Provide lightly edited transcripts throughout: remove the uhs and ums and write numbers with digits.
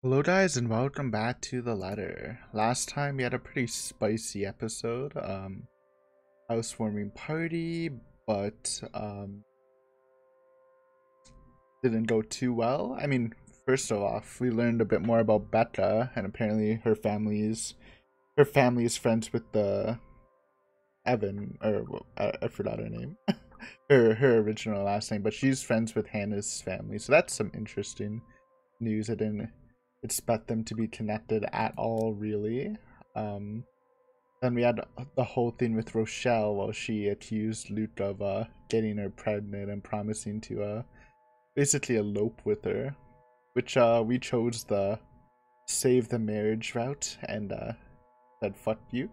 Hello guys and welcome back to the letter. Last time we had a pretty spicy episode, housewarming party, but didn't go too well. I mean, first of all, we learned a bit more about Becca, and apparently her family is friends with the Evan, or I forgot her name. her original last name, but she's friends with Hannah's family. So that's some interesting news. I didn't expect them to be connected at all, really. Then we had the whole thing with Rochelle while she accused Luke of getting her pregnant and promising to basically elope with her, which we chose the save the marriage route and said fuck you.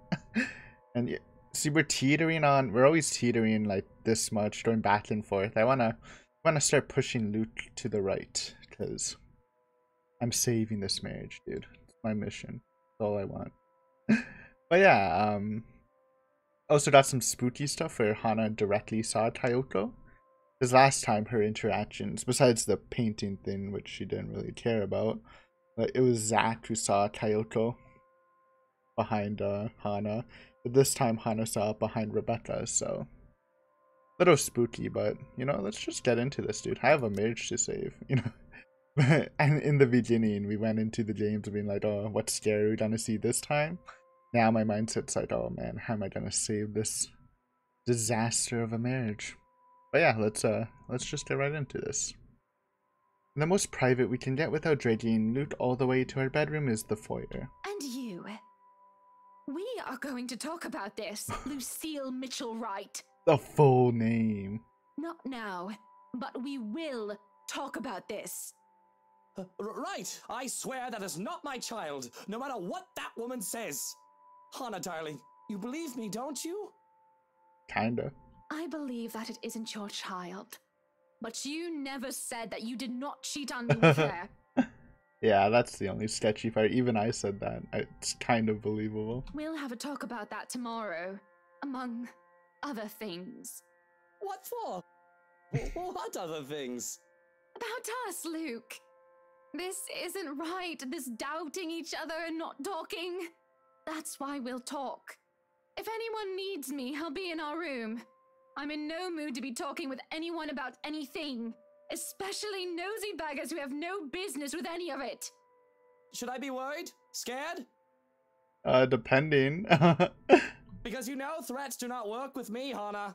And see, we're always teetering like this much, going back and forth. I wanna start pushing Luke to the right, because I'm saving this marriage, dude. It's my mission. That's all I want. But yeah, also got some spooky stuff where Hana directly saw Kyoko. Because last time her interactions, besides the painting thing, which she didn't really care about, it was Zach who saw Kyoko behind Hana. But this time Hana saw it behind Rebecca, so a little spooky, but let's just get into this, dude. I have a marriage to save. And in the beginning, we went into the games being like, oh, what scare are we gonna see this time? Now my mindset's like, oh man, how am I gonna save this disaster of a marriage? But yeah, let's just get right into this. The most private we can get without dragging Luke all the way to our bedroom is the foyer. And you? We are going to talk about this, Lucille Mitchell-Wright. The full name. Not now, but we will talk about this. Right, I swear that is not my child, no matter what that woman says. Hana, darling, you believe me, don't you? Kinda. I believe that it isn't your child. But you never said that you did not cheat on me with her. Yeah, that's the only sketchy part. Even I said that. It's kind of believable. We'll have a talk about that tomorrow, among other things. What for? What other things? About us, Luke. This isn't right, this doubting each other and not talking. That's why we'll talk. If anyone needs me, I'll be in our room. I'm in no mood to be talking with anyone about anything, especially nosy baggers who have no business with any of it. Should I be worried? Scared? Depending. Because threats do not work with me, Hana.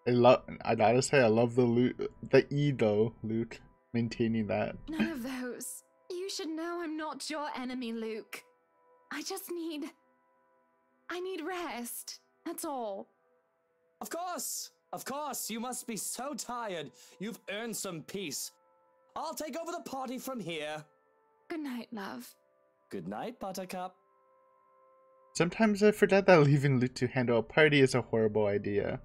I gotta say, I love the ego, Luke. Maintaining that. None of those. You should know I'm not your enemy, Luke. I need rest. That's all. Of course, you must be so tired. You've earned some peace. I'll take over the party from here. Good night, love. Good night, Buttercup. Sometimes I forget that leaving Luke to handle a party is a horrible idea.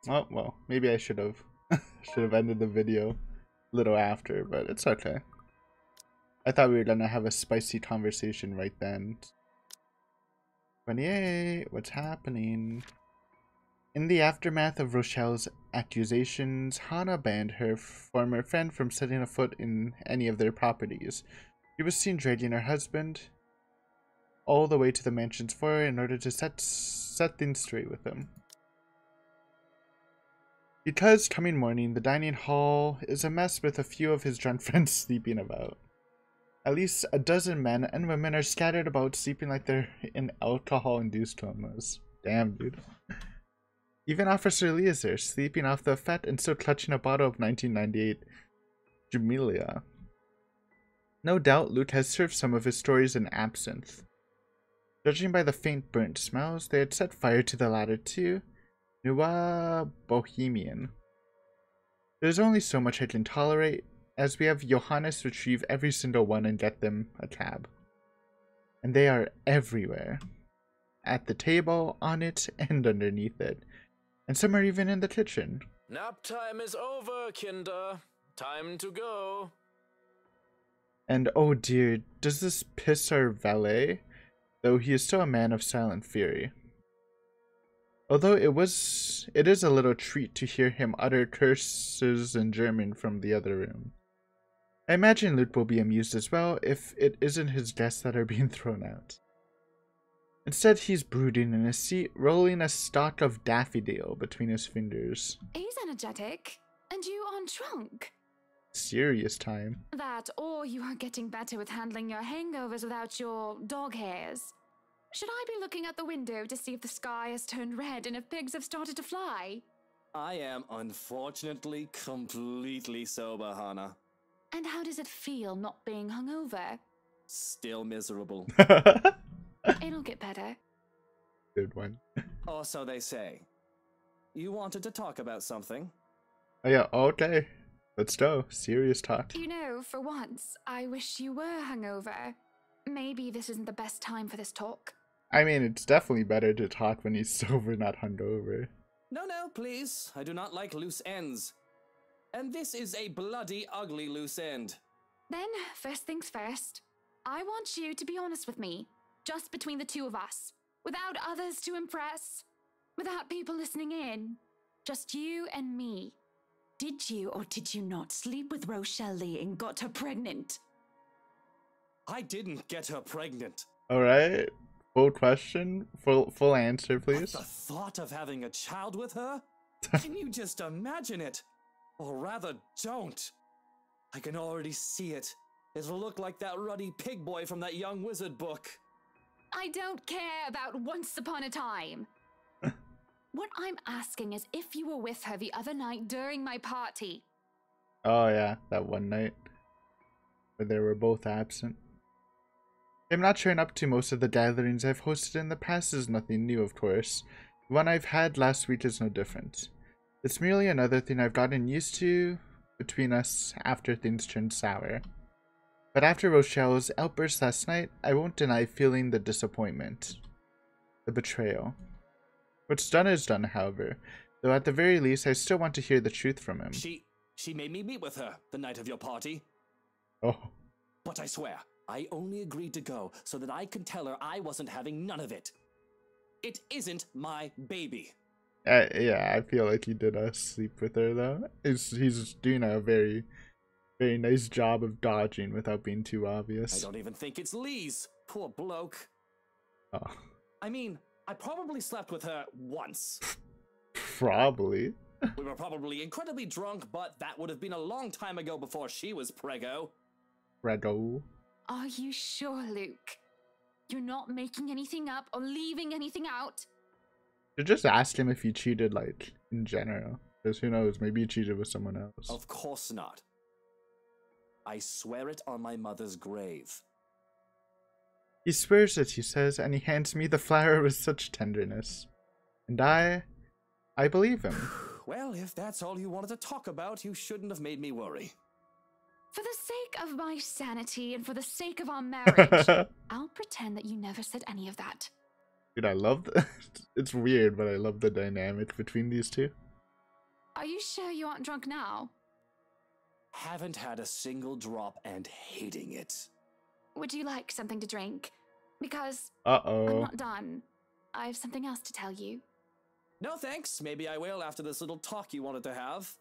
Oh, well, maybe I should have ended the video a little after, but it's okay. I thought we were gonna have a spicy conversation right then. 28, what's happening? In the aftermath of Rochelle's accusations, Hana banned her former friend from setting a foot in any of their properties. She was seen dragging her husband all the way to the mansion's foyer in order to set things straight with him. Because coming morning, the dining hall is a mess with a few of his drunk friends sleeping about. At least a dozen men and women are scattered about, sleeping like they're in alcohol-induced comas. Damn, dude. Even Officer Lee is there, sleeping off the effect and still clutching a bottle of 1998 Jamelia. No doubt Luke has served some of his stories in absinthe. Judging by the faint burnt smells, they had set fire to the latter too. Nueva Bohemian. There's only so much I can tolerate, as we have Johannes retrieve every single one and get them a cab. And they are everywhere. At the table, on it, and underneath it. And some are even in the kitchen. Nap time is over, Kinder. Time to go. And oh dear, does this piss our valet? Though he is still a man of silent fury. Although it is a little treat to hear him utter curses in German from the other room. I imagine Lute will be amused as well if it isn't his guests that are being thrown out. Instead, he's brooding in his seat, rolling a stalk of daffodil between his fingers. He's energetic, and you aren't drunk. Serious time. That, or you are getting better with handling your hangovers without your dog hairs. Should I be looking out the window to see if the sky has turned red and if pigs have started to fly? I am unfortunately completely sober, Hana. And how does it feel not being hungover? Still miserable. It'll get better. Good one. Or so they say. You wanted to talk about something? Oh yeah, okay. Let's go. Serious talk. You know, for once, I wish you were hungover. Maybe this isn't the best time for this talk. I mean, it's definitely better to talk when he's sober, not hungover. No, please. I do not like loose ends. And this is a bloody ugly loose end. Then, first things first, I want you to be honest with me. Just between the two of us. Without others to impress. Without people listening in. Just you and me. Did you or did you not sleep with Rochelle Lee and got her pregnant? I didn't get her pregnant. Alright. Full question. Full answer, please. But the thought of having a child with her? Can you just imagine it? Or rather, don't. I can already see it. It'll look like that ruddy pig boy from that Young Wizard book. I don't care about Once Upon a Time. What I'm asking is if you were with her the other night during my party. Oh yeah, that one night where they were both absent. Him not showing up to most of the gatherings I've hosted in the past is nothing new, of course. The one I've had last week is no different. It's merely another thing I've gotten used to between us after things turned sour. But after Rochelle's outburst last night, I won't deny feeling the disappointment. The betrayal. What's done is done, however, though at the very least I still want to hear the truth from him. She made me meet with her the night of your party. Oh. But I swear, I only agreed to go so that I could tell her I wasn't having none of it. It isn't my baby. Yeah, I feel like he did sleep with her though. He's doing a very, very nice job of dodging without being too obvious. I don't even think it's Lee's. Poor bloke. Oh. I mean, I probably slept with her once. Probably. We were probably incredibly drunk, but that would have been a long time ago before she was preggo. Prego. Are you sure, Luke? You're not making anything up or leaving anything out? You just ask him if he cheated, like, in general. Because who knows, maybe he cheated with someone else. Of course not. I swear it on my mother's grave. He swears it, he says, and he hands me the flower with such tenderness. And I believe him. Well, if that's all you wanted to talk about, you shouldn't have made me worry. For the sake of my sanity and for the sake of our marriage, I'll pretend that you never said any of that. Dude, I love it's weird, but I love the dynamic between these two. Are you sure you aren't drunk now? Haven't had a single drop and hating it. Would you like something to drink? Because Uh-oh. I'm not done. I have something else to tell you. No thanks, maybe I will after this little talk you wanted to have.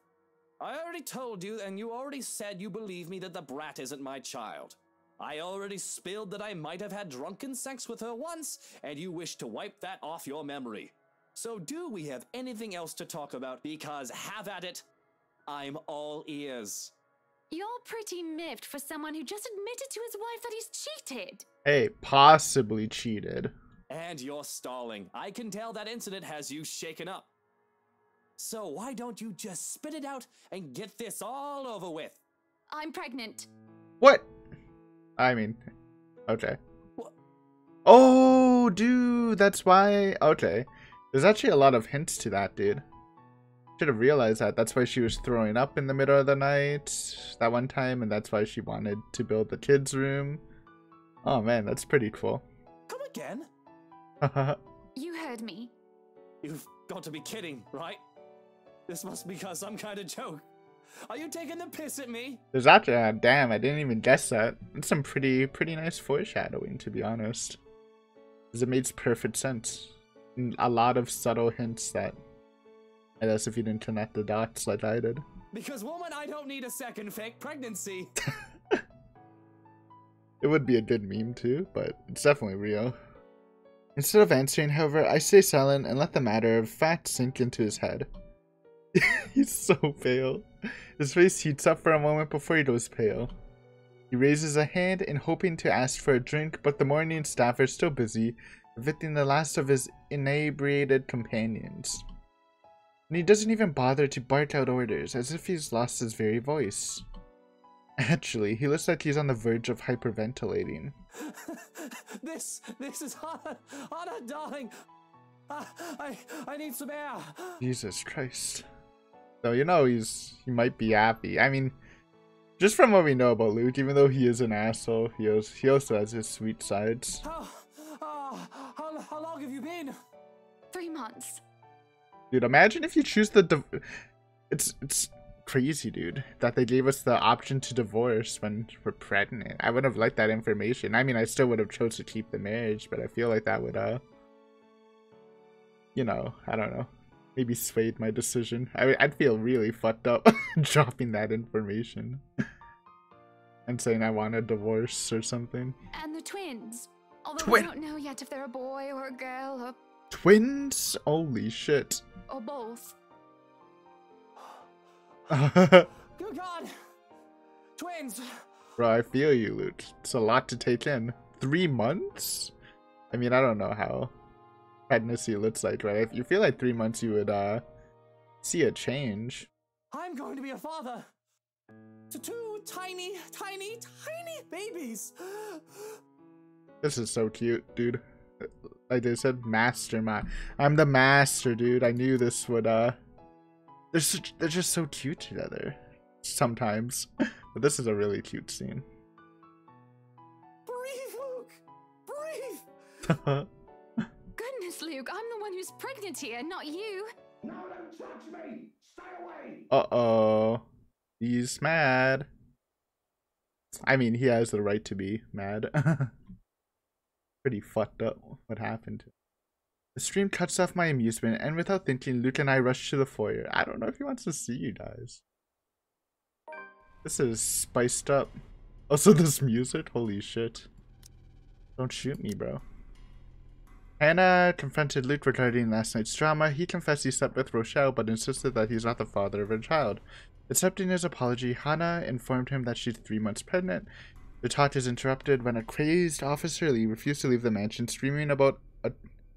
I already told you, and you already said you believe me that the brat isn't my child. I already spilled that I might have had drunken sex with her once, and you wish to wipe that off your memory. So do we have anything else to talk about? Because have at it. I'm all ears. You're pretty miffed for someone who just admitted to his wife that he's cheated. Hey, possibly cheated. And you're stalling. I can tell that incident has you shaken up. So why don't you just spit it out and get this all over with? I'm pregnant. What? I mean, okay. What? Oh, dude, that's why. Okay. There's actually a lot of hints to that, dude. Should have realized that. That's why she was throwing up in the middle of the night that one time, and that's why she wanted to build the kids' room. Oh man, that's pretty cool. Come again? You heard me. You've got to be kidding, right? This must be some kind of joke. Are you taking the piss at me? There's actually, damn, I didn't even guess that. It's some pretty nice foreshadowing, to be honest. Because it makes perfect sense. And a lot of subtle hints that, I guess if you didn't connect the dots like I did. Because woman, I don't need a second fake pregnancy. It would be a good meme too, but it's definitely real. Instead of answering, however, I stay silent and let the matter of fact sink into his head. He's so pale. His face heats up for a moment before he goes pale. He raises a hand in hoping to ask for a drink, but the morning staff are still busy, evicting the last of his inebriated companions. And he doesn't even bother to bark out orders, as if he's lost his very voice. Actually, he looks like he's on the verge of hyperventilating. This is Hana! Hana, darling! I need some air! Jesus Christ. So, you know, he might be happy. I mean, just from what we know about Luke, even though he is an asshole, he also has his sweet sides. How long have you been? 3 months. Dude, imagine if you choose the it's crazy, dude, that they gave us the option to divorce when we're pregnant. I would have liked that information. I mean, I still would have chose to keep the marriage, but I feel like that would you know, I don't know, maybe swayed my decision. I'd feel really fucked up dropping that information and saying I want a divorce or something. And the twins. Although we don't know yet if they're a boy or a girl or Twins? Holy shit. or both. Good God! Twins! Bro, I feel you, Luke. It's a lot to take in. 3 months? I mean, I don't know how pregnancy looks like, right? If you feel like 3 months, you would see a change. I'm going to be a father to 2 tiny babies. This is so cute, dude. Like they said, mastermind. I'm the master, dude. I knew this would they're just so cute together sometimes. But this is a really cute scene. Breathe, Luke! Breathe! Goodness, Luke, I'm the one who's pregnant here, not you. No, don't touch me! Stay away! Uh-oh. He's mad. I mean, he has the right to be mad. Pretty fucked up what happened. The stream cuts off my amusement, and without thinking, Luke and I rush to the foyer. I don't know if he wants to see you guys. This is spiced up. Also, this music? Holy shit. Don't shoot me, bro. Hannah confronted Luke regarding last night's drama. He confessed he slept with Rochelle, but insisted that he's not the father of her child. Accepting his apology, Hannah informed him that she's 3 months pregnant. The talk is interrupted when a crazed Officer Lee refused to leave the mansion, screaming about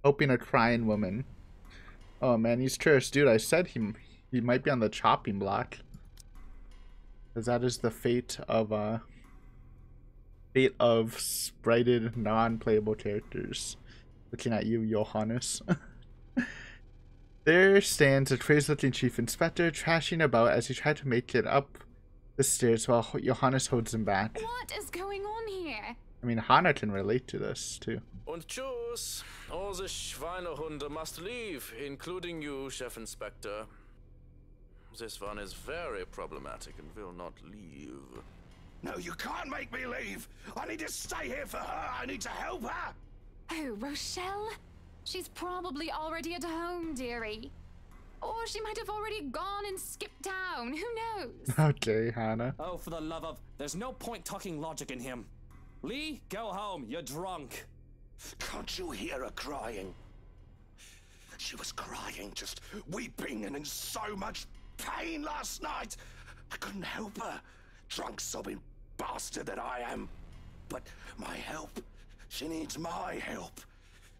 helping a crying woman. Oh man, he's cursed. Dude, I said he might be on the chopping block. Because that is the fate of sprited, non-playable characters. Looking at you, Johannes. There stands a crazed-looking chief inspector, trashing about as he tried to make it up the stairs while Johannes holds him back. What is going on here? I mean, Hannah can relate to this, too. Und tschüss. All the Schweinehunde must leave, including you, Chef Inspector. This one is very problematic and will not leave. No, you can't make me leave! I need to stay here for her! I need to help her! Oh, Rochelle? She's probably already at home, dearie. Or she might have already gone and skipped town. Who knows? Okay, Hannah. Oh, for the love of... There's no point talking logic in him. Lee, go home. You're drunk. Can't you hear her crying? She was crying, just weeping and in so much pain last night. I couldn't help her. Drunk, sobbing bastard that I am. But my help. She needs my help.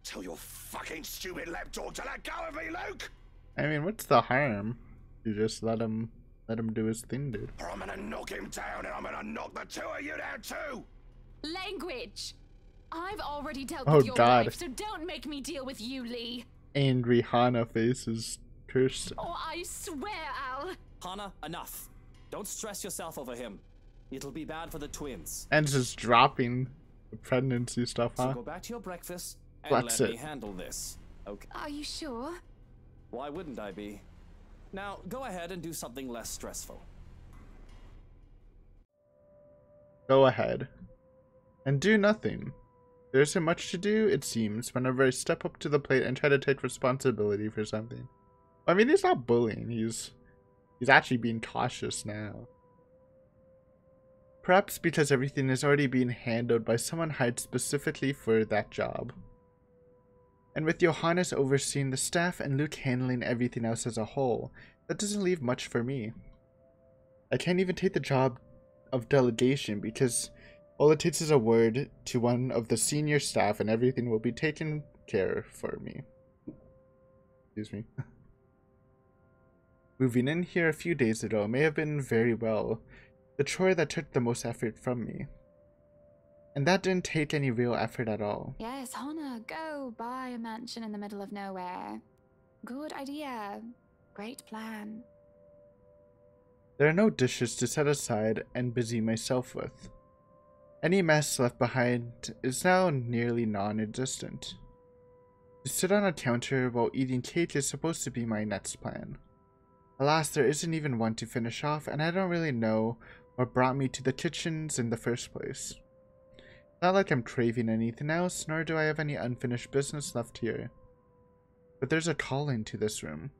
Tell your fucking stupid lapdog to let go of me, Luke! I mean, what's the harm? You just let him do his thing, dude. Or I'm gonna knock him down and I'm gonna knock the 2 of you down too! Language! I've already dealt Oh, with your God. wife, so don't make me deal with you, Lee. Angry Hannah face is cursed. Or I swear I'll... Hannah, enough. Don't stress yourself over him. It'll be bad for the twins. And just dropping the pregnancy stuff, So huh? go back to your breakfast and That's let it. me handle this. Okay. Are you sure? Why wouldn't I be? Now, go ahead and do something less stressful. Go ahead. And do nothing. There isn't much to do, it seems, whenever I step up to the plate and try to take responsibility for something. I mean, he's not bullying. He's actually being cautious now. Perhaps because everything is already being handled by someone hired specifically for that job. And with Johannes overseeing the staff and Luke handling everything else as a whole, that doesn't leave much for me. I can't even take the job of delegation because all it takes is a word to one of the senior staff and everything will be taken care for me. Excuse me. Moving in here a few days ago may have been very well the chore that took the most effort from me. And that didn't take any real effort at all. Yes, Hannah, go buy a mansion in the middle of nowhere. Good idea. Great plan. There are no dishes to set aside and busy myself with. Any mess left behind is now nearly non-existent. To sit on a counter while eating cake is supposed to be my next plan. Alas, there isn't even one to finish off, and I don't really know what brought me to the kitchens in the first place. Not like I'm craving anything else, nor do I have any unfinished business left here. But there's a calling to this room.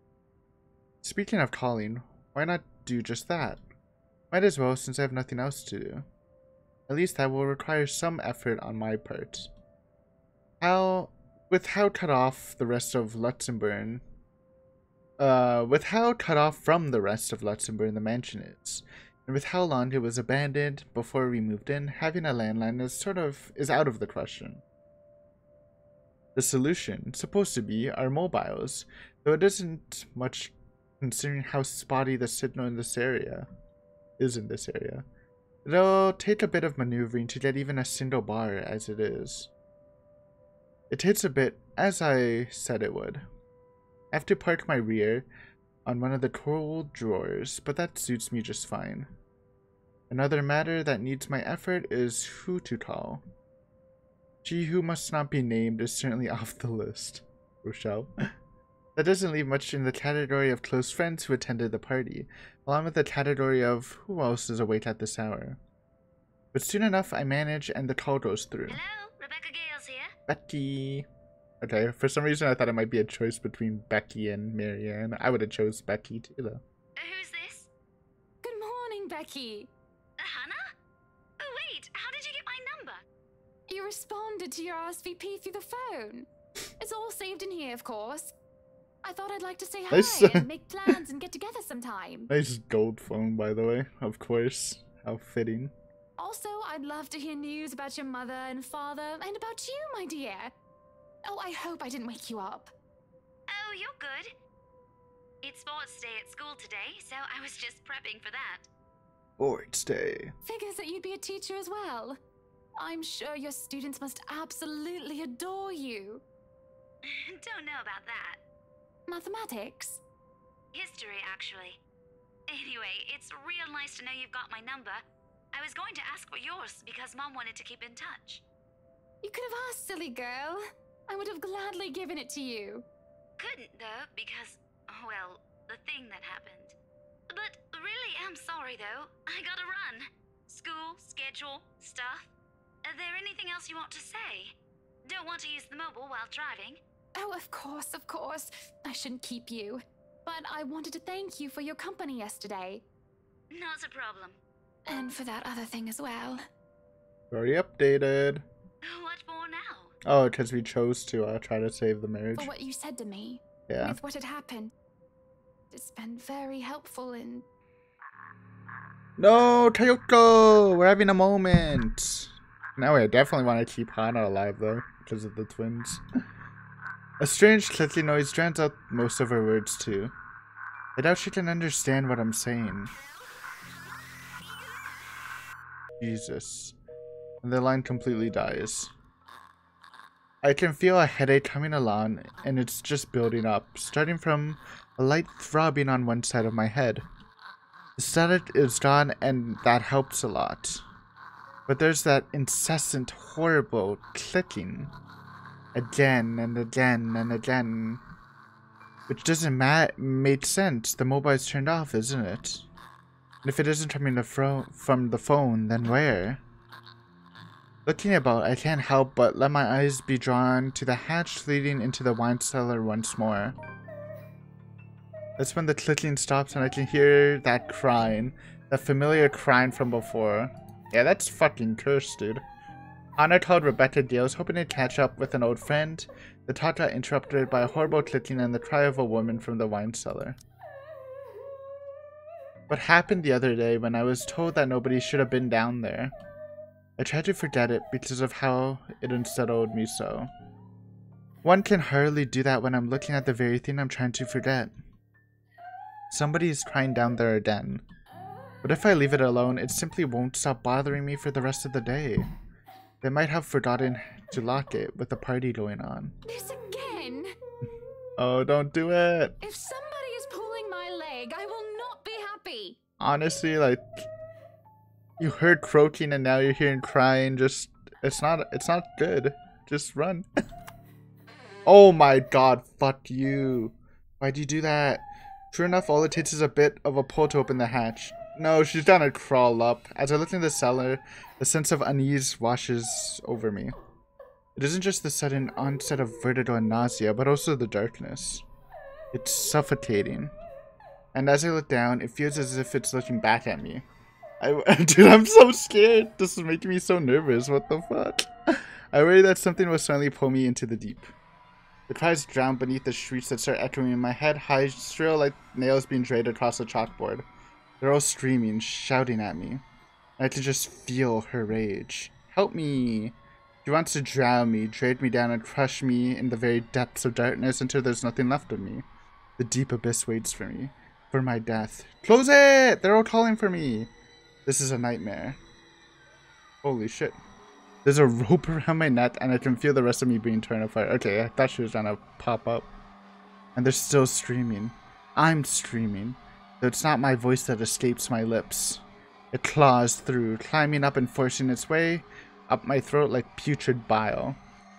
Speaking of calling, why not do just that? Might as well, since I have nothing else to do. At least that will require some effort on my part. With how cut off from the rest of Luxembourg the mansion is, and with how long it was abandoned before we moved in, having a landline is out of the question. The solution, supposed to be, are mobiles, though it isn't much considering how spotty the signal in this area is. It'll take a bit of maneuvering to get even a single bar as it is. It takes a bit, as I said it would. I have to park my rear on one of the cold drawers, but that suits me just fine. Another matter that needs my effort is who to call. She who must not be named is certainly off the list. Rochelle. That doesn't leave much in the category of close friends who attended the party, along with the category of who else is awake at this hour. But soon enough I manage and the call goes through. Hello, Rebecca Gales here. Becky. Okay, for some reason I thought it might be a choice between Becky and Marianne. I would have chose Becky too though. Who's this? Good morning, Becky. Hannah? Oh wait, how did you get my number? You responded to your RSVP through the phone. It's all saved in here, of course. I thought I'd like to say hi Nice. and make plans and get together sometime. Nice gold phone, by the way. Of course. How fitting. Also, I'd love to hear news about your mother and father and about you, my dear. Oh, I hope I didn't wake you up. Oh, you're good. It's sports day at school today, so I was just prepping for that. Sports day. Figures that you'd be a teacher as well. I'm sure your students must absolutely adore you. Don't know about that. Mathematics? History, actually. Anyway, it's real nice to know you've got my number. I was going to ask for yours because Mom wanted to keep in touch. You could have asked, silly girl. I would have gladly given it to you. Couldn't, though, because, well, the thing that happened. But really am sorry, though. I gotta run. School, schedule, stuff. Is there anything else you want to say? Don't want to use the mobile while driving. Oh, of course, of course. I shouldn't keep you. But I wanted to thank you for your company yesterday. Not a problem. And for that other thing as well. Already updated. What for now? Oh, because we chose to try to save the marriage. For what you said to me. Yeah. With what had happened. It's been very helpful in... No, Tayoko! We're having a moment. Now I definitely want to keep Hana alive though, because of the twins. A strange clicking noise drowns out most of her words too. I doubt she can understand what I'm saying. Jesus. And the line completely dies. I can feel a headache coming along, and it's just building up, starting from a light throbbing on one side of my head. The static is gone, and that helps a lot. But there's that incessant, horrible clicking. Again and again and again. Which doesn't make sense. The mobile's turned off, isn't it? And if it isn't coming from the phone, then where? Looking about, I can't help but let my eyes be drawn to the hatch leading into the wine cellar once more. That's when the clicking stops and I can hear that crying. That familiar crying from before. Yeah, that's fucking cursed, dude. Anna told Rebecca Dales, hoping to catch up with an old friend. The talk got interrupted by a horrible clicking and the cry of a woman from the wine cellar. What happened the other day when I was told that nobody should have been down there? I tried to forget it because of how it unsettled me so. One can hardly do that when I'm looking at the very thing I'm trying to forget. Somebody is crying down there again. But if I leave it alone, it simply won't stop bothering me for the rest of the day. They might have forgotten to lock it with the party going on. This again? Oh, don't do it! If somebody is pulling my leg, I will not be happy. Honestly, like, you heard croaking and now you're hearing crying. Just, it's not good. Just run. Oh my god, fuck you. Why'd you do that? Sure enough, all it takes is a bit of a pull to open the hatch. No, she's gonna crawl up. As I look in the cellar, a sense of unease washes over me. It isn't just the sudden onset of vertigo and nausea, but also the darkness. It's suffocating. And as I look down, it feels as if it's looking back at me. Dude, I'm so scared. This is making me so nervous. What the fuck? I worry that something will suddenly pull me into the deep. The cries drown beneath the shrieks that start echoing in my head, high, shrill like nails being dragged across a chalkboard. They're all screaming, shouting at me. I can just feel her rage. Help me! She wants to drown me, drag me down and crush me in the very depths of darkness until there's nothing left of me. The deep abyss waits for me. For my death. Close it! They're all calling for me! This is a nightmare. Holy shit. There's a rope around my neck and I can feel the rest of me being torn apart. Okay, I thought she was gonna pop up. And they're still screaming. I'm screaming. Though it's not my voice that escapes my lips. It claws through, climbing up and forcing its way up my throat like putrid bile.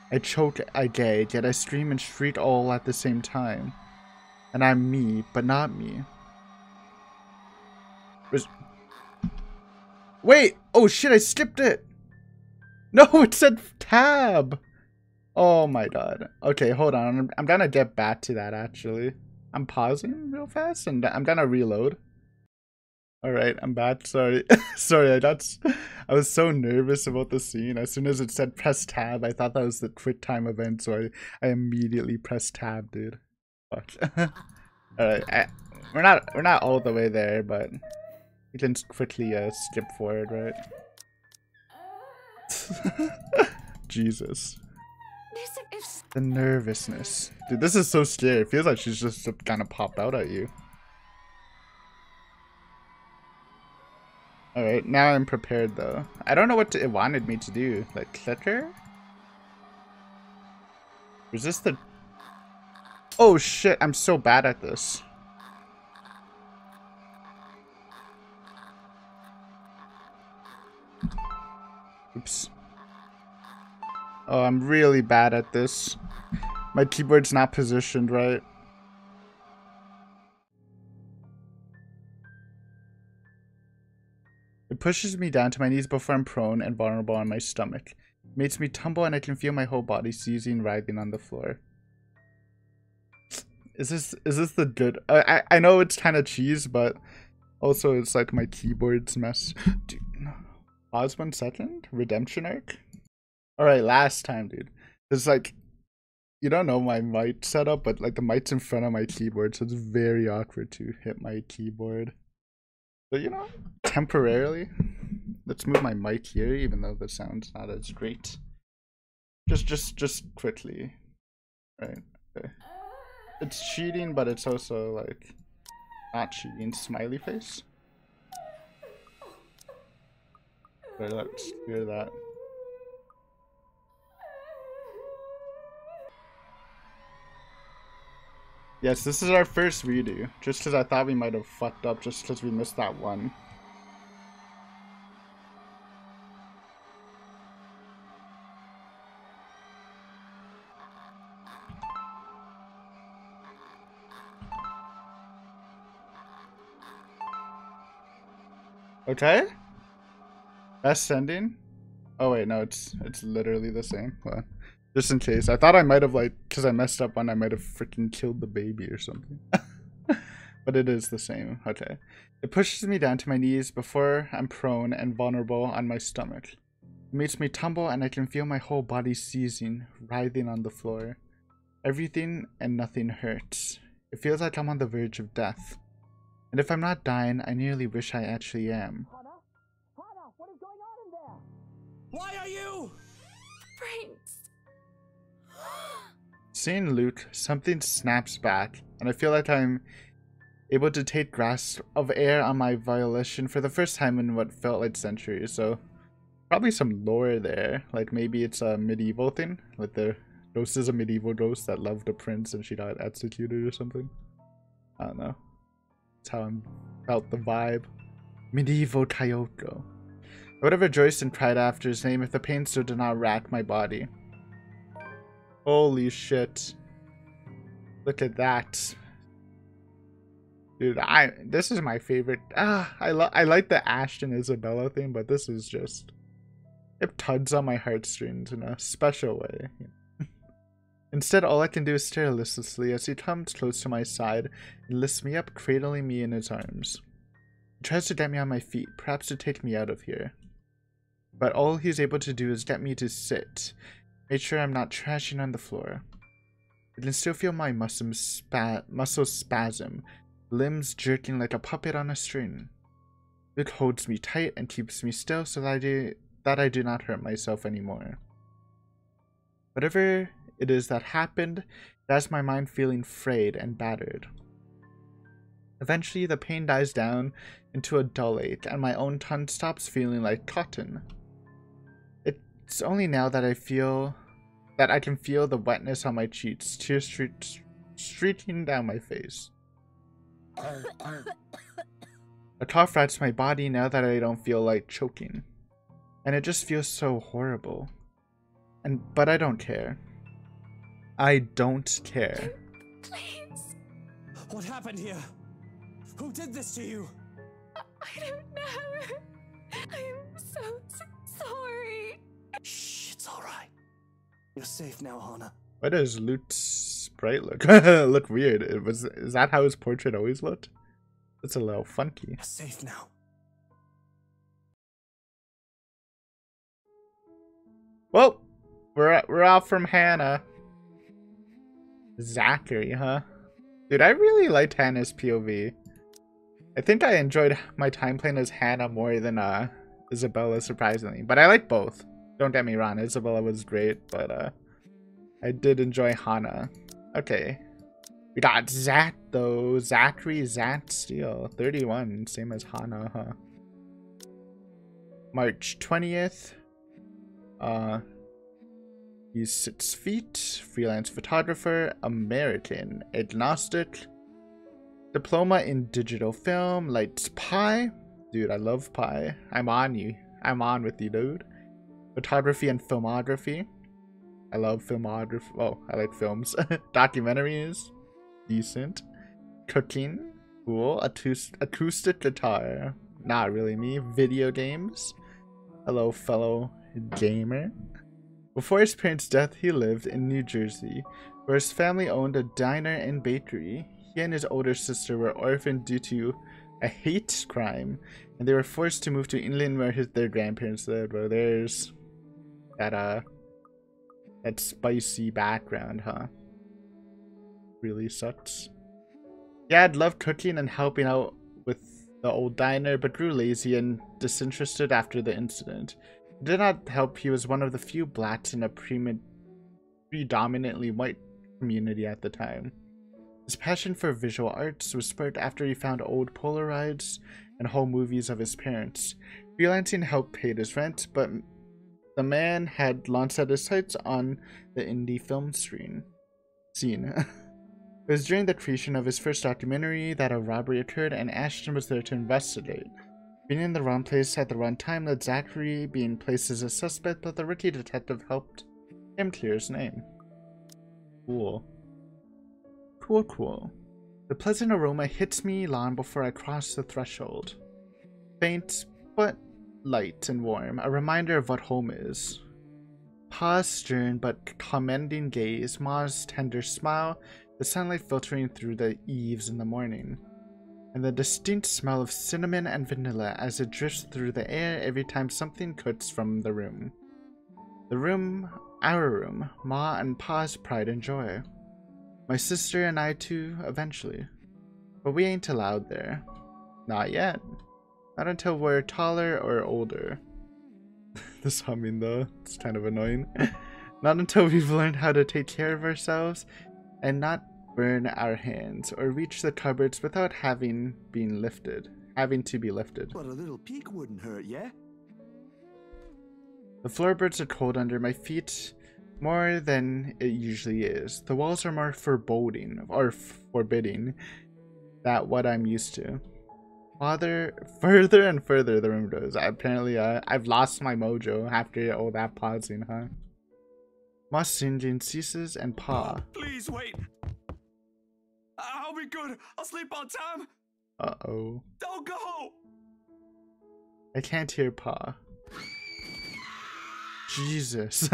I choke, I gag, yet I scream and shriek all at the same time. And I'm me, but not me. Wait! Oh shit, I skipped it! No, it said tab! Oh my god. Okay, hold on. I'm gonna get back to that actually. I'm pausing real fast and I'm gonna reload. Alright, I'm back. Sorry. Sorry, I was so nervous about the scene. As soon as it said press tab, I thought that was the quick time event, so I immediately pressed tab, dude. Fuck. Alright, we're not all the way there, but we can quickly skip forward, right? Jesus. The nervousness. Dude, this is so scary. It feels like she's just gonna pop out at you. Alright, now I'm prepared though. I don't know what it wanted me to do. Like, clicker? Was this the... Oh shit, I'm so bad at this. Oops. Oh, I'm really bad at this. My keyboard's not positioned right. It pushes me down to my knees before I'm prone and vulnerable on my stomach. It makes me tumble and I can feel my whole body seizing, writhing on the floor. Is this the good... I know it's kind of cheese, but also it's like my keyboard's mess. Dude, pause 1 second. Redemption arc. Alright, last time, dude. It's like, you don't know my mic setup, but like the mic's in front of my keyboard, so it's very awkward to hit my keyboard. But you know, temporarily. Let's move my mic here, even though the sound's not as great. Just quickly. Right. Okay. It's cheating, but it's also like not cheating. Smiley face. Okay, let's clear that. Yes, this is our first redo. Just because I thought we might have fucked up just because we missed that one. Okay. Best ending? Oh wait, no, it's literally the same. Well, just in case. I thought I might have, like, because I messed up one, I might have freaking killed the baby or something. but it is the same. Okay. It pushes me down to my knees before I'm prone and vulnerable on my stomach. It makes me tumble and I can feel my whole body seizing, writhing on the floor. Everything and nothing hurts. It feels like I'm on the verge of death. And if I'm not dying, I nearly wish I actually am. Hana? Hana, what is going on in there? Why are you? Prince. Seeing Luke, something snaps back, and I feel like I'm able to take grasp of air on my volition for the first time in what felt like centuries. So probably some lore there, like maybe it's a medieval thing, like the ghost is a medieval ghost that loved a prince and she got executed or something. I don't know. That's how I felt the vibe. Medieval Kyoko. I would have rejoiced and cried after his name if the pain still did not rack my body. Holy shit. Look at that. Dude, this is my favorite. I like the Ashton Isabella thing, but this is just, it tugs on my heartstrings in a special way. Instead, all I can do is stare listlessly as he comes close to my side and lifts me up, cradling me in his arms. He tries to get me on my feet, perhaps to take me out of here. But all he's able to do is get me to sit, make sure I'm not trashing on the floor. I can still feel my muscles spasm, limbs jerking like a puppet on a string. Luke holds me tight and keeps me still so that I do not hurt myself anymore. Whatever it is that happened, it has my mind feeling frayed and battered. Eventually, the pain dies down into a dull ache, and my own tongue stops feeling like cotton. It's only now that I can feel the wetness on my cheeks, tears streaking down my face. A cough racks my body now that I don't feel like choking, and it just feels so horrible. But I don't care. I don't care. Please. What happened here? Who did this to you? I don't know. I am so sorry. Shh, it's alright. You're safe now, Hana. Why does Luke's sprite look weird? Is that how his portrait always looked? It's a little funky. You're safe now. Well, we're off from Hannah. Zachary, huh? Dude, I really liked Hannah's POV. I think I enjoyed my time playing as Hannah more than Isabella, surprisingly. But I like both. Don't get me wrong, Isabella was great, but I did enjoy Hannah. Okay. We got Zach, though. Zachary Zat Steele. 31, same as Hannah, huh? March 20th. He's 6 feet, freelance photographer, American, agnostic, diploma in digital film, likes pie. Dude, I love pie. I'm on you. I'm on with you, dude. Photography and filmography. I love filmography. Oh, I like films. Documentaries. Decent. Cooking. Cool. Acoustic guitar. Not really me. Video games. Hello, fellow gamer. Before his parents' death, he lived in New Jersey, where his family owned a diner and bakery. He and his older sister were orphaned due to a hate crime, and they were forced to move to England where their grandparents lived. Well, there's that spicy background, huh? Really sucks. Dad loved cooking and helping out with the old diner, but grew lazy and disinterested after the incident. It did not help he was one of the few blacks in a predominantly white community at the time. His passion for visual arts was sparked after he found old Polaroids and home movies of his parents. Freelancing helped pay his rent, but the man had launched out his sights on the indie film scene. It was during the creation of his first documentary that a robbery occurred, and Ashton was there to investigate. Being in the wrong place at the wrong time led Zachary being placed as a suspect, but the rookie detective helped him clear his name. Cool. Cool. The pleasant aroma hits me long before I cross the threshold. Faint, but light and warm, a reminder of what home is. Pa's stern but commending gaze, Ma's tender smile, the sunlight filtering through the eaves in the morning. and the distinct smell of cinnamon and vanilla as it drifts through the air every time something cooks from the room. The room, our room, Ma and Pa's pride and joy. My sister and I too, eventually. But we ain't allowed there. Not yet. Not until we're taller or older. This humming though, it's kind of annoying. Not until we've learned how to take care of ourselves and not burn our hands or reach the cupboards without having to be lifted. But a little peek wouldn't hurt, yeah? The floorboards are cold under my feet more than it usually is. The walls are more forbidding than what I'm used to. Further and further the room goes. Apparently, I've lost my mojo after all that pausing, huh? Ma singing ceases and Pa. Please wait. I'll be good. I'll sleep on time. Uh-oh. Don't go. I can't hear Pa. Jesus.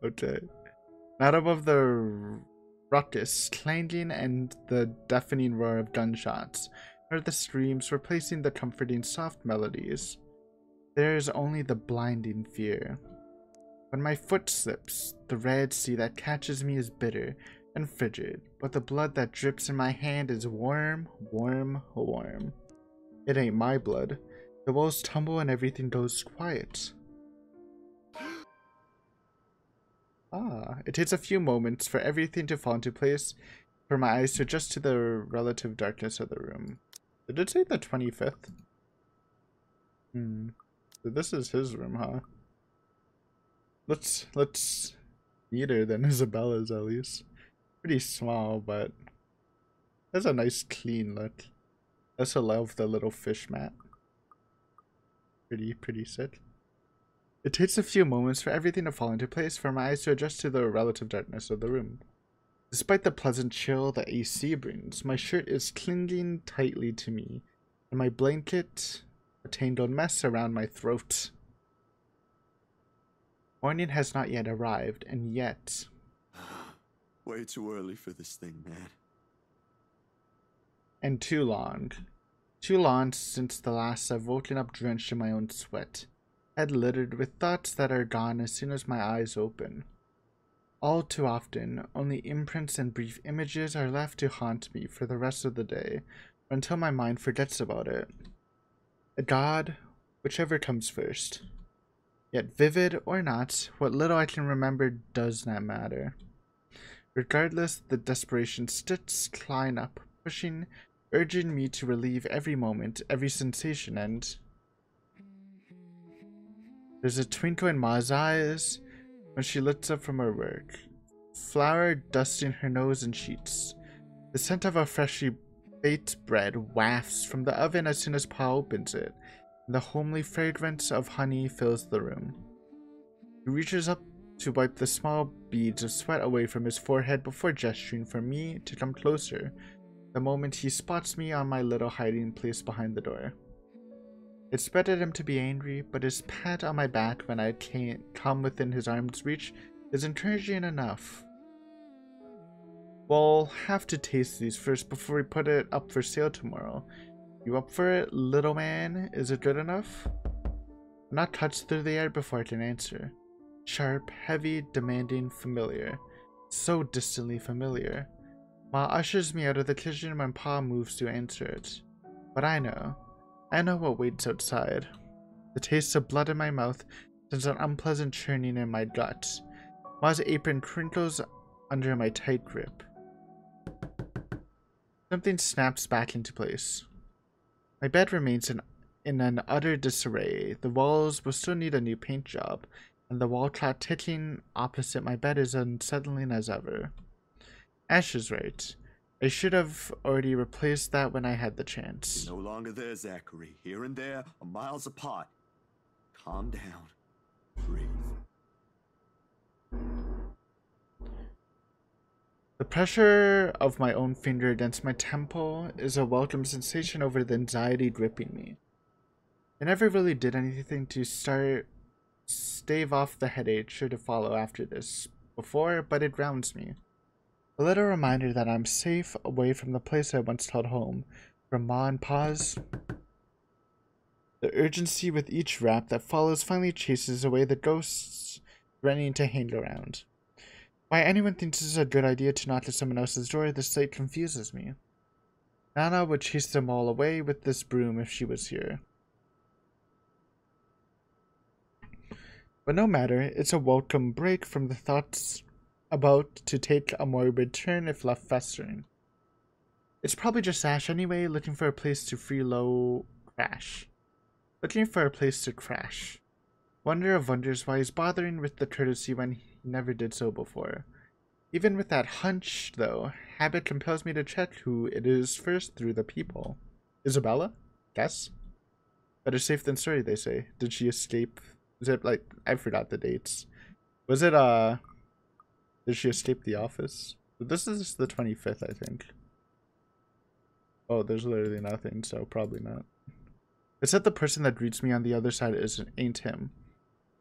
Okay. Not above the ruckus, clanging, and the deafening roar of gunshots, or the screams replacing the comforting soft melodies. There is only the blinding fear. When my foot slips, the red sea that catches me is bitter and frigid, but the blood that drips in my hand is warm, warm, warm. It ain't my blood. The walls tumble and everything goes quiet. It takes a few moments for everything to fall into place, for my eyes to adjust to the relative darkness of the room. Did it say the 25th? So this is his room, huh? Let's neater than Isabella's at least. Pretty small, but that's a nice clean look. I also love the little fish mat. Pretty sick. It takes a few moments for everything to fall into place, for my eyes to adjust to the relative darkness of the room. Despite the pleasant chill the AC brings, my shirt is clinging tightly to me, and my blanket a tangled mess around my throat. Morning has not yet arrived, and yet... Way too early for this thing, man. And too long. Too long since the last I've woken up drenched in my own sweat, head littered with thoughts that are gone as soon as my eyes open. All too often, only imprints and brief images are left to haunt me for the rest of the day, until my mind forgets about it. A god, whichever comes first. Yet vivid or not, what little I can remember does not matter. Regardless, the desperation sticks climb up, pushing, urging me to relieve every moment, every sensation, and... There's a twinkle in Ma's eyes when she looks up from her work. Flour dusting her nose and cheeks. The scent of a freshly baked bread wafts from the oven as soon as Pa opens it, and the homely fragrance of honey fills the room. He reaches up to wipe the small beads of sweat away from his forehead before gesturing for me to come closer, the moment he spots me on my little hiding place behind the door. It expected him to be angry, but his pat on my back when I can't come within his arm's reach is encouraging enough. We'll have to taste these first before we put it up for sale tomorrow. You up for it, little man? Is it good enough? A knock cuts through the air before I can answer. Sharp, heavy, demanding, familiar. So distantly familiar. Ma ushers me out of the kitchen when Pa moves to answer it. But I know what waits outside. The taste of blood in my mouth sends an unpleasant churning in my gut. Ma's apron crinkles under my tight grip. Something snaps back into place. My bed remains in an utter disarray. The walls will still need a new paint job, and the wall clock ticking opposite my bed is unsettling as ever. Ash is right. I should have already replaced that when I had the chance. No longer there, Zachary. Here and there are miles apart. Calm down. Breathe. The pressure of my own finger against my temple is a welcome sensation over the anxiety gripping me. I never really did anything to stave off the headache sure to follow after this before, but it grounds me. A little reminder that I'm safe away from the place I once called home, Ramon pause. The urgency with each rap that follows finally chases away the ghosts threatening to hang around. Why anyone thinks it's a good idea to knock at someone else's door this late confuses me. Nana would chase them all away with this broom if she was here. But no matter, it's a welcome break from the thoughts about to take a morbid turn if left festering. It's probably just Ash anyway, looking for a place to crash. Looking for a place to crash. Wonder of wonders why he's bothering with the courtesy when he never did so before. Even with that hunch, though, habit compels me to check who it is first through the people. Isabella? Guess? Better safe than sorry, they say. Did she escape? Is it like, I forgot the dates. Was it, did she escape the office? This is the 25th, I think. Oh, there's literally nothing, so probably not. It's that the person that greets me on the other side ain't him.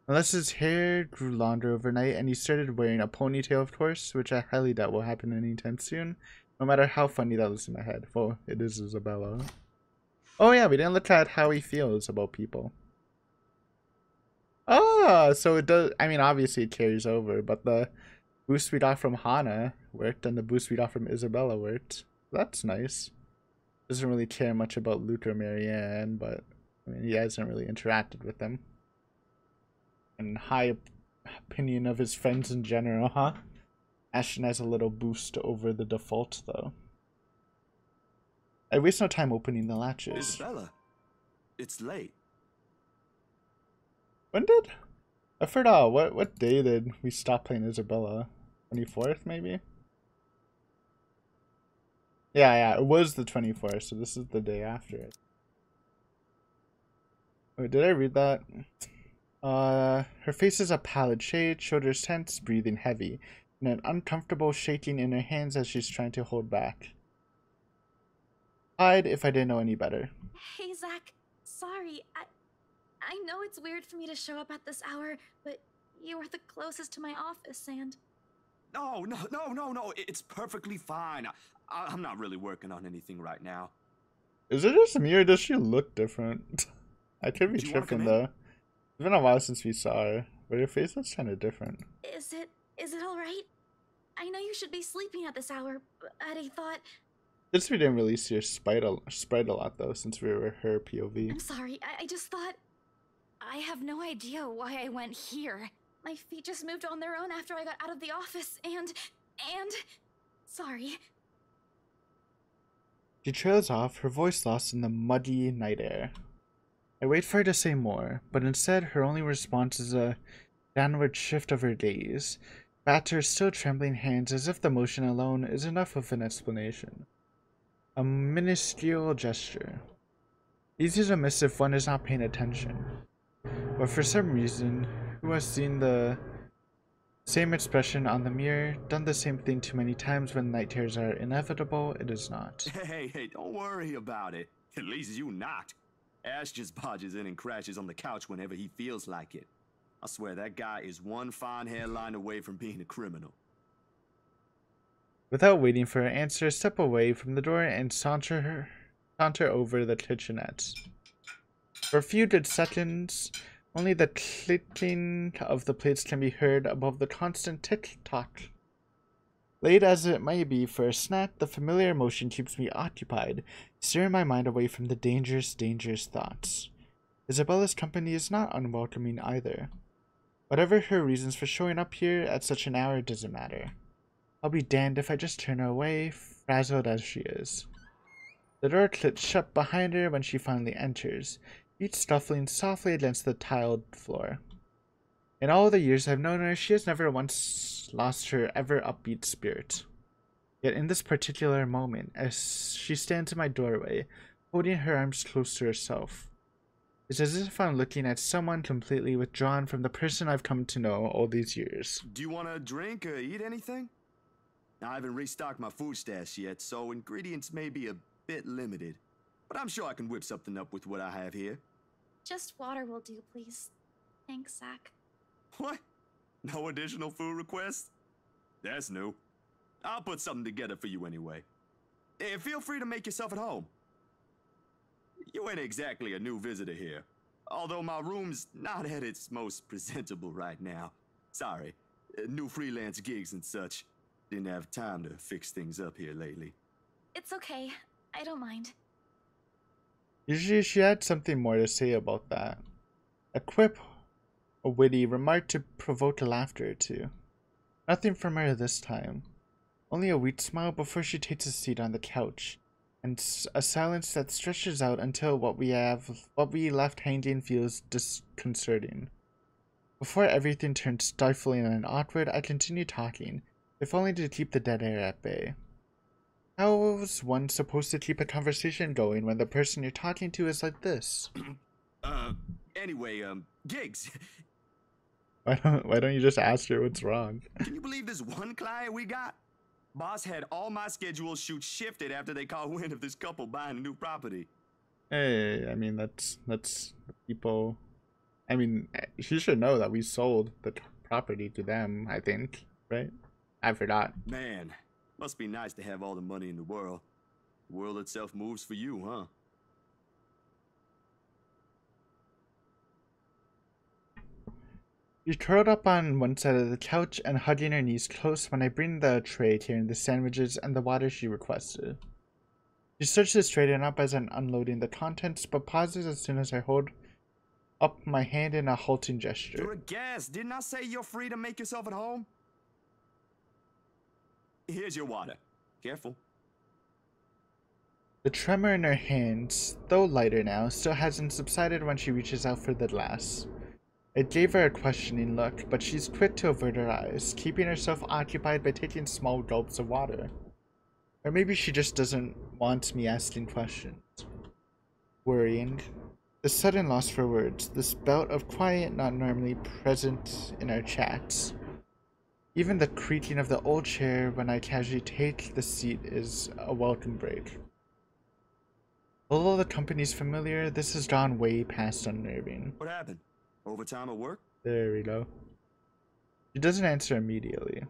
Unless his hair grew longer overnight and he started wearing a ponytail, of course, which I highly doubt will happen anytime soon, no matter how funny that looks in my head. Well, it is Isabella. Oh yeah, we didn't look at how he feels about people. Ah, so it does, I mean, obviously it carries over, but the boost we got from Hana worked and the boost we got from Isabella worked. That's nice. Doesn't really care much about Luke or Marianne, but I mean, he hasn't really interacted with them. And high opinion of his friends in general, huh? Ashton has a little boost over the default, though. I waste no time opening the latches. Isabella, it's late. When did? I forgot, what day did we stop playing Isabella? 24th, maybe? Yeah, it was the 24th, so this is the day after it. Wait, did I read that? Her face is a pallid shade, shoulders tense, breathing heavy, and an uncomfortable shaking in her hands as she's trying to hold back. I'd if I didn't know any better. Hey, Zach. Sorry, I know it's weird for me to show up at this hour, but you were the closest to my office, and... No, it's perfectly fine. I'm not really working on anything right now. Is it just me or does she look different? I could be tripping though. It's been a while since we saw her, but her face looks kind of different. Is it alright? I know you should be sleeping at this hour, but I thought... Since we didn't really see her sprite a lot though, since we were her POV. I'm sorry, I just thought... I have no idea why I went here. My feet just moved on their own after I got out of the office, and... Sorry. She trails off, her voice lost in the muddy night air. I wait for her to say more, but instead her only response is a downward shift of her gaze, back to her still trembling hands as if the motion alone is enough of an explanation. A minuscule gesture. Easy to miss if one is not paying attention. But for some reason, who has seen the same expression on the mirror, done the same thing too many times when night terrors are inevitable, it is not. Hey, don't worry about it. At least you not. Ash just barges in and crashes on the couch whenever he feels like it. I swear that guy is one fine hairline away from being a criminal. Without waiting for her answer, step away from the door and saunter over the kitchenette. For a few good seconds, only the clicking of the plates can be heard above the constant tick-tock. Late as it may be for a snack, the familiar motion keeps me occupied, steering my mind away from the dangerous thoughts. Isabella's company is not unwelcoming either. Whatever her reasons for showing up here at such an hour doesn't matter. I'll be damned if I just turn her away, frazzled as she is. The door clicks shut behind her when she finally enters, feet scuffling softly against the tiled floor. In all the years I've known her, she has never once lost her ever upbeat spirit. Yet in this particular moment, as she stands in my doorway, holding her arms close to herself, it's as if I'm looking at someone completely withdrawn from the person I've come to know all these years. Do you want to drink or eat anything? I haven't restocked my food stash yet, so ingredients may be a bit limited. But I'm sure I can whip something up with what I have here. Just water will do, please. Thanks, Zach. What? No additional food requests? That's new. I'll put something together for you anyway. Feel free to make yourself at home. You ain't exactly a new visitor here. Although my room's not at its most presentable right now. Sorry, new freelance gigs and such. Didn't have time to fix things up here lately. It's okay. I don't mind. Usually she had something more to say about that. A quip, a witty remark to provoke a laughter or two. Nothing from her this time. Only a weak smile before she takes a seat on the couch, and a silence that stretches out until what we left hanging feels disconcerting. Before everything turns stifling and awkward, I continue talking, if only to keep the dead air at bay. How was one supposed to keep a conversation going when the person you're talking to is like this? Anyway, gigs. Why don't you just ask her what's wrong? Can you believe this one client we got? Boss had all my schedule shoots shifted after they caught wind of this couple buying a new property. Hey, I mean, that's people. I mean, she should know that we sold the property to them, I think, right? I forgot. Man, must be nice to have all the money in the world. The world itself moves for you, huh? She's curled up on one side of the couch and hugging her knees close when I bring the tray carrying the sandwiches and the water she requested. She starts to straighten up as I'm unloading the contents, but pauses as soon as I hold up my hand in a halting gesture. You're a guest. Didn't I say you're free to make yourself at home? Here's your water. Careful. The tremor in her hands, though lighter now, still hasn't subsided when she reaches out for the glass. It gave her a questioning look, but she's quick to avert her eyes, keeping herself occupied by taking small gulps of water. Or maybe she just doesn't want me asking questions. Worrying. The sudden loss for words, this bout of quiet not normally present in our chats. Even the creaking of the old chair when I casually take the seat is a welcome break. Although the company's familiar, this has gone way past unnerving. What happened? Overtime at work? There we go. She doesn't answer immediately.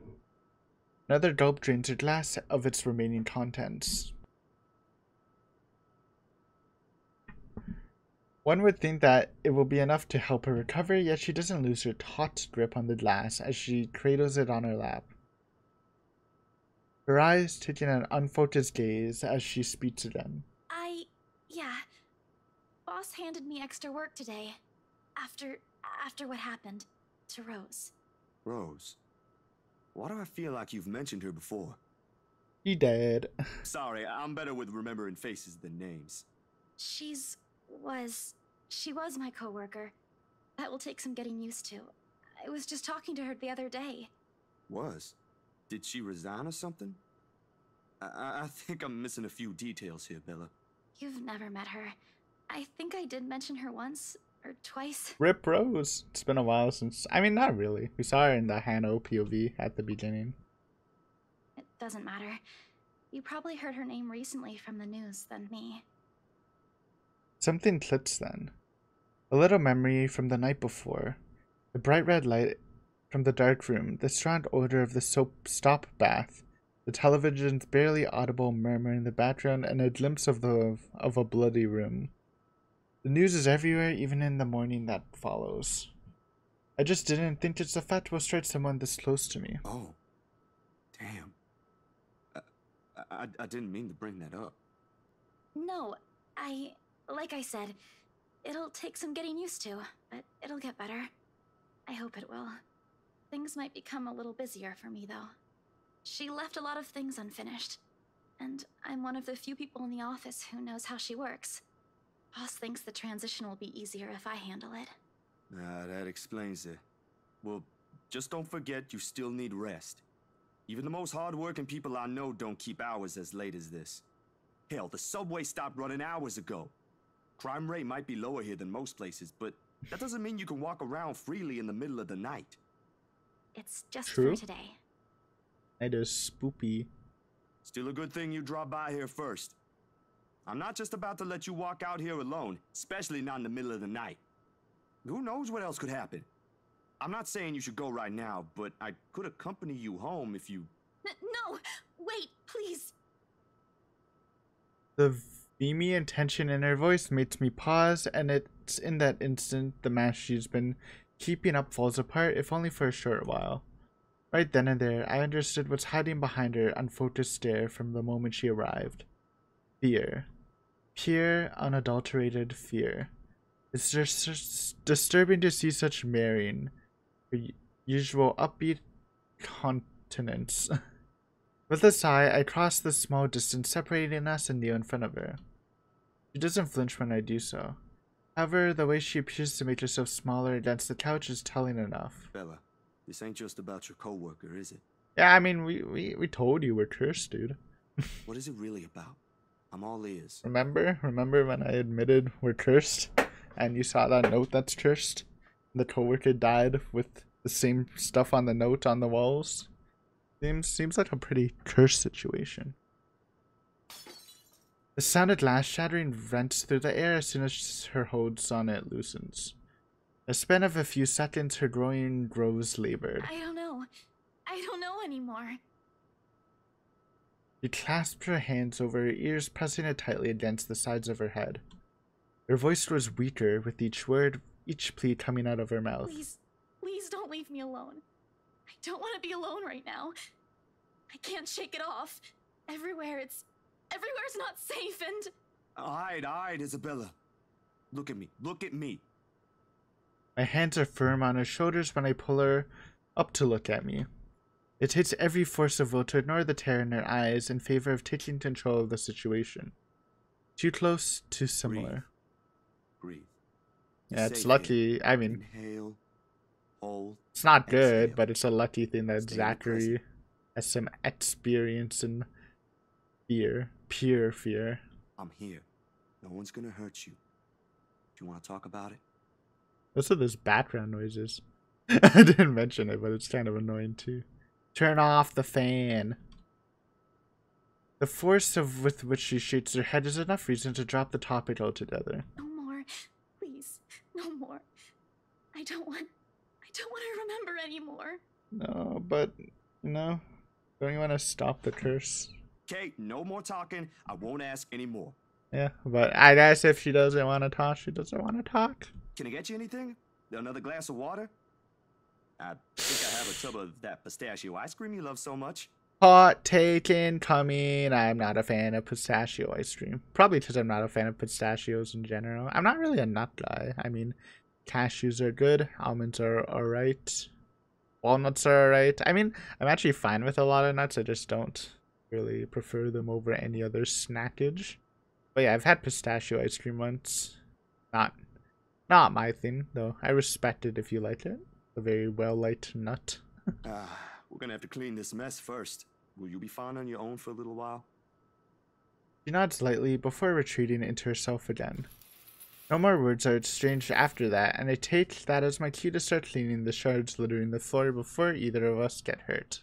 Another gulp drains her glass of its remaining contents. One would think that it will be enough to help her recover, yet she doesn't lose her taut grip on the glass as she cradles it on her lap. Her eyes taking an unfocused gaze as she speaks again. Yeah. Boss handed me extra work today. After what happened to Rose. Rose? Why do I feel like you've mentioned her before? He dead. Sorry, I'm better with remembering faces than names. She was my coworker. That will take some getting used to. I was just talking to her the other day. Was? Did she resign or something? I think I'm missing a few details here, Bella. You've never met her. I think I did mention her once or twice. Rip Rose. It's been a while since... I mean, not really. We saw her in the Hano POV at the beginning. It doesn't matter. You probably heard her name recently from the news than me. Something clicks then. A little memory from the night before. The bright red light from the dark room, the strong odor of the soap stop bath, the television's barely audible murmur in the background, and a glimpse of a bloody room. The news is everywhere, even in the morning that follows. I just didn't think its effect will strike someone this close to me. Oh. Damn. I didn't mean to bring that up. No, like I said, it'll take some getting used to, but it'll get better. I hope it will. Things might become a little busier for me, though. She left a lot of things unfinished, and I'm one of the few people in the office who knows how she works. Boss thinks the transition will be easier if I handle it. That explains it. Well, just don't forget you still need rest. Even the most hard-working people I know don't keep hours as late as this. Hell, the subway stopped running hours ago. Crime rate might be lower here than most places, but that doesn't mean you can walk around freely in the middle of the night. It's just True. for today. It is spoopy. Still a good thing you dropped by here first. I'm not just about to let you walk out here alone, especially not in the middle of the night. Who knows what else could happen? I'm not saying you should go right now, but I could accompany you home if you... No! Wait, please! The Beamy and tension in her voice makes me pause, and it's in that instant the mask she's been keeping up falls apart, if only for a short while. Right then and there, I understood what's hiding behind her unfocused stare from the moment she arrived. Fear. Pure, unadulterated fear. It's just disturbing to see such marrying, her usual upbeat countenance. With a sigh, I cross the small distance separating us and kneel in front of her. She doesn't flinch when I do so. However, the way she appears to make herself smaller against the couch is telling enough. Bella, this ain't just about your coworker, is it? Yeah, I mean, we told you we're cursed, dude. What is it really about? I'm all ears. Remember when I admitted we're cursed? And you saw that note that's cursed? The coworker died with the same stuff on the note on the walls? Seems like a pretty cursed situation. The sound of glass shattering rents through the air as soon as her holds on it loosens. A span of a few seconds, her groin grows labored. I don't know. I don't know anymore. She clasps her hands over her ears, pressing it tightly against the sides of her head. Her voice grows weaker with each word, each plea coming out of her mouth. Please don't leave me alone. I don't want to be alone right now. I can't shake it off. Everywhere's not safe and... Alright, Isabella. Look at me. Look at me. My hands are firm on her shoulders when I pull her up to look at me. It takes every force of will to ignore the terror in her eyes in favor of taking control of the situation. Too close, too similar. Breathe. Yeah, it's lucky. I mean, inhale, hold. It's not good, exhale. but it's a lucky thing that Stay Zachary has some experience in fear, pure fear. I'm here. No one's gonna hurt you. Do you want to talk about it? Those are those background noises. I didn't mention it, but it's kind of annoying too. Turn off the fan. The force with which she shakes her head is enough reason to drop the topic altogether. No more. Please. No more. I don't want to remember anymore. No, but, don't you want to stop the curse? Kate, no more talking. I won't ask anymore. Yeah, but I guess if she doesn't want to talk, she doesn't want to talk. Can I get you anything? Another glass of water? I think I have a tub of that pistachio ice cream you love so much. Hot take incoming. I'm not a fan of pistachio ice cream. Probably because I'm not a fan of pistachios in general. I'm not really a nut guy. I mean, cashews are good. Almonds are alright. Walnuts are alright. I mean, I'm actually fine with a lot of nuts. I just don't really prefer them over any other snackage. But yeah, I've had pistachio ice cream once. Not my thing, though. I respect it if you like it. A very well-liked nut. We're gonna have to clean this mess first. Will you be fine on your own for a little while? She nods lightly before retreating into herself again. No more words are exchanged after that, and I take that as my cue to start cleaning the shards littering the floor before either of us get hurt.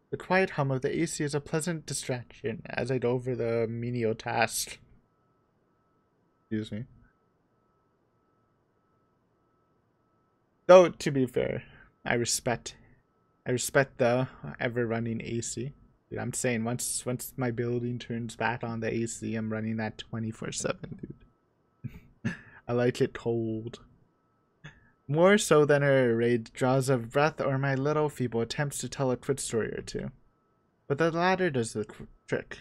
The quiet hum of the AC is a pleasant distraction as I go over the menial task. Excuse me. Though, to be fair, I respect the ever-running AC. Dude, I'm saying once my building turns back on the AC, I'm running that 24/7, dude. I like it cold. More so than her raid draws of breath or my little feeble attempts to tell a quick story or two. But the latter does the trick.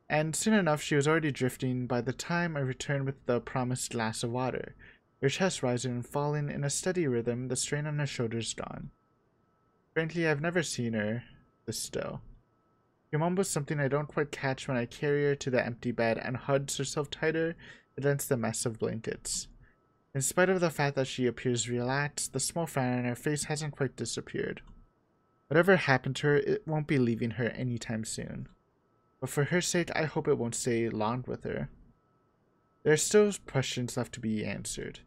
And soon enough she was already drifting by the time I returned with the promised glass of water. Her chest rising and falling in a steady rhythm, the strain on her shoulders gone. Frankly, I've never seen her this still. She mumbles something I don't quite catch when I carry her to the empty bed and hugs herself tighter against the mess of blankets. In spite of the fact that she appears relaxed, the small frown on her face hasn't quite disappeared. Whatever happened to her, it won't be leaving her anytime soon. But for her sake, I hope it won't stay long with her. There are still questions left to be answered.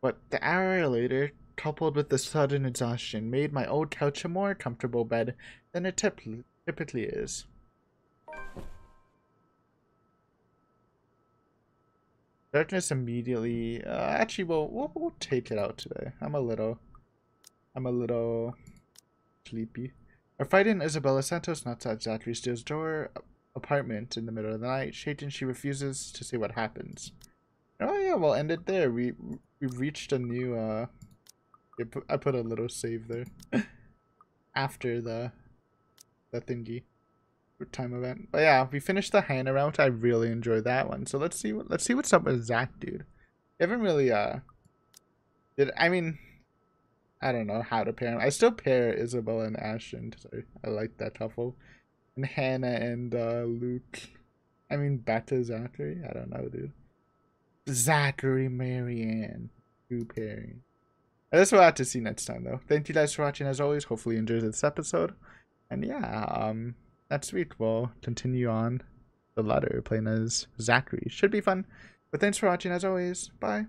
But the hour later, coupled with the sudden exhaustion, made my old couch a more comfortable bed than it typically is. Darkness immediately. Actually, we'll take it out today. I'm a little sleepy. Our fight in Isabella Santos knocks at Zachary Steele's door apartment in the middle of the night. Shaken, she refuses to say what happens. Oh yeah, we'll end it there. We've reached a new I put a little save there after the thingy time event. But yeah, we finished the Hannah route. I really enjoyed that one. So let's see what's up with Zach, dude. We haven't really I mean, I don't know how to pair them. I still pair Isabella and Ashton because I like that couple. And Hannah and Luke. I mean, Beta Zachary. I don't know, dude. Zachary, Marianne, two pairing. That's what I have to see next time, though. Thank you guys for watching, as always. Hopefully you enjoyed this episode. And yeah, next week we'll continue on the ladder, playing as Zachary. Should be fun. But thanks for watching, as always. Bye.